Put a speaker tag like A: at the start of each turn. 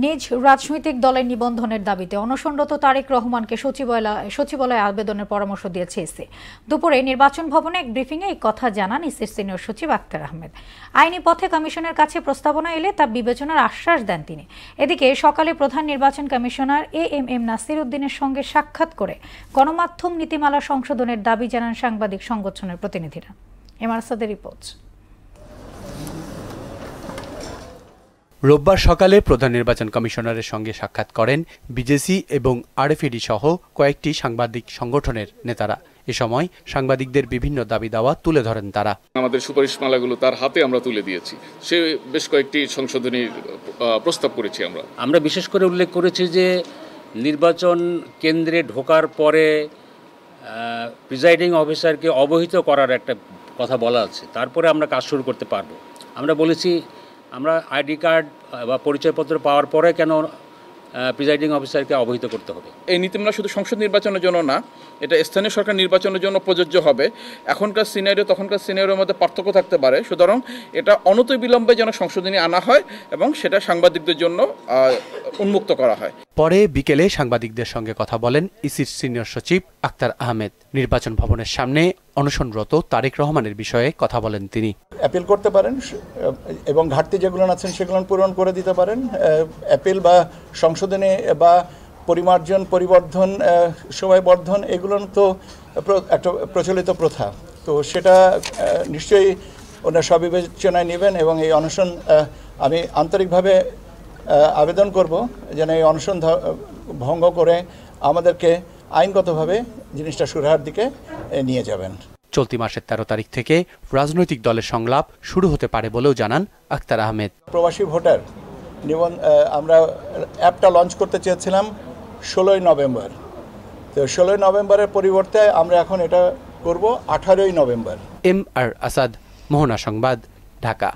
A: নিজ রাজনৈতিক দলের নিবন্ধনের দাবিতে অনশনরত তারেক রহমানকে সচিবালয়ে আবেদনের পরামর্শ দিয়েছে ইসি। দুপুরে নির্বাচন ভবনে এক ব্রিফিংয়ে এই কথা জানান ইসির সিনিয়র সচিব আক্তার আহমেদ। আইনি পথে কমিশনের কাছে প্রস্তাবনা এলে তা বিবেচনার আশ্বাস দেন তিনি। এদিকে সকালে প্রধান নির্বাচন কমিশনার এএমএম নাসির উদ্দিনের সঙ্গে সাক্ষাৎ করে গণমাধ্যম নীতিমালা সংশোধনের দাবি জানান সাংবাদিক সংগঠনের প্রতিনিধিরা। এমআরসাদের রিপোর্ট।
B: রোববার সকালে প্রধান নির্বাচন কমিশনারের সঙ্গে সাক্ষাৎ করেন বিজেসি এবং আরএফইডি সহ কয়েকটি সাংবাদিক সংগঠনের নেতারা। এ সময় সাংবাদিকদের বিভিন্ন দাবি দাওয়া তুলে ধরেন তারা।
C: আমাদের সুপারিশমালাগুলো তার হাতে আমরা তুলে দিয়েছি। সে বেশ কয়েকটি সংশোধনীর প্রস্তাব করেছি।
D: আমরা বিশেষ করে উল্লেখ করেছি যে নির্বাচন কেন্দ্রে ঢোকার পরে প্রিজাইডিং অফিসারকে অবহিত করার একটা কথা বলা আছে, তারপরে আমরা কাজ শুরু করতে পারবো। আমরা বলেছি আমরা আইডি কার্ড বা পরিচয়পত্র পাওয়ার পরে কেন প্রিজাইডিং অফিসারকে অবহিত করতে হবে।
C: এই নীতিমালা শুধু সংসদ নির্বাচনের জন্য না, এটা স্থানীয় সরকার নির্বাচনের জন্য প্রযোজ্য হবে। এখনকার সিনারিও তখনকার সিনারিওর মধ্যে পার্থক্য থাকতে পারে, সুতরাং এটা অনতিবিলম্বে যেন সংশোধনী আনা হয় এবং সেটা সাংবাদিকদের জন্য উন্মুক্ত করা হয়।
B: পরে বিকেলে সাংবাদিকদের সঙ্গে কথা বলেন ইসির সিনিয়র সচিব আক্তার আহমেদ। নির্বাচন ভবনের সামনে অনশনরত তারেক রহমানের বিষয়ে কথা বলেন তিনি।
E: অ্যাপিল করতে পারেন এবং ঘাটতি যেগুলো আছেন সেগুলো পূরণ করে দিতে পারেন। অ্যাপিল বা সংশোধনী বা পরিমার্জন, পরিবর্ধন, সময়বর্ধন এগুলো তো একটা প্রচলিত প্রথা, তো সেটা নিশ্চয়ই ওনারা সবিবেচনায় নেবেন এবং এই অনশন আমি আন্তরিকভাবে আবেদন করব যেন এই অনশন ভঙ্গ করে আমাদেরকে আইনগতভাবে জিনিসটা সুরাহার দিকে নিয়ে যাবেন।
B: চলতি মাসের 13 তারিখ থেকে রাজনৈতিক দলের সংলাপ শুরু হতে পারে বলেও জানান আক্তার আহমেদ।
E: প্রবাসী ভোটার আমরা অ্যাপটা লঞ্চ করতে চেয়েছিলাম 16ই নভেম্বর, তো 16ই নভেম্বরের পরিবর্তে আমরা এখন এটা করব 18ই নভেম্বর।
B: এমআর আসাদ, মোহনা সংবাদ, ঢাকা।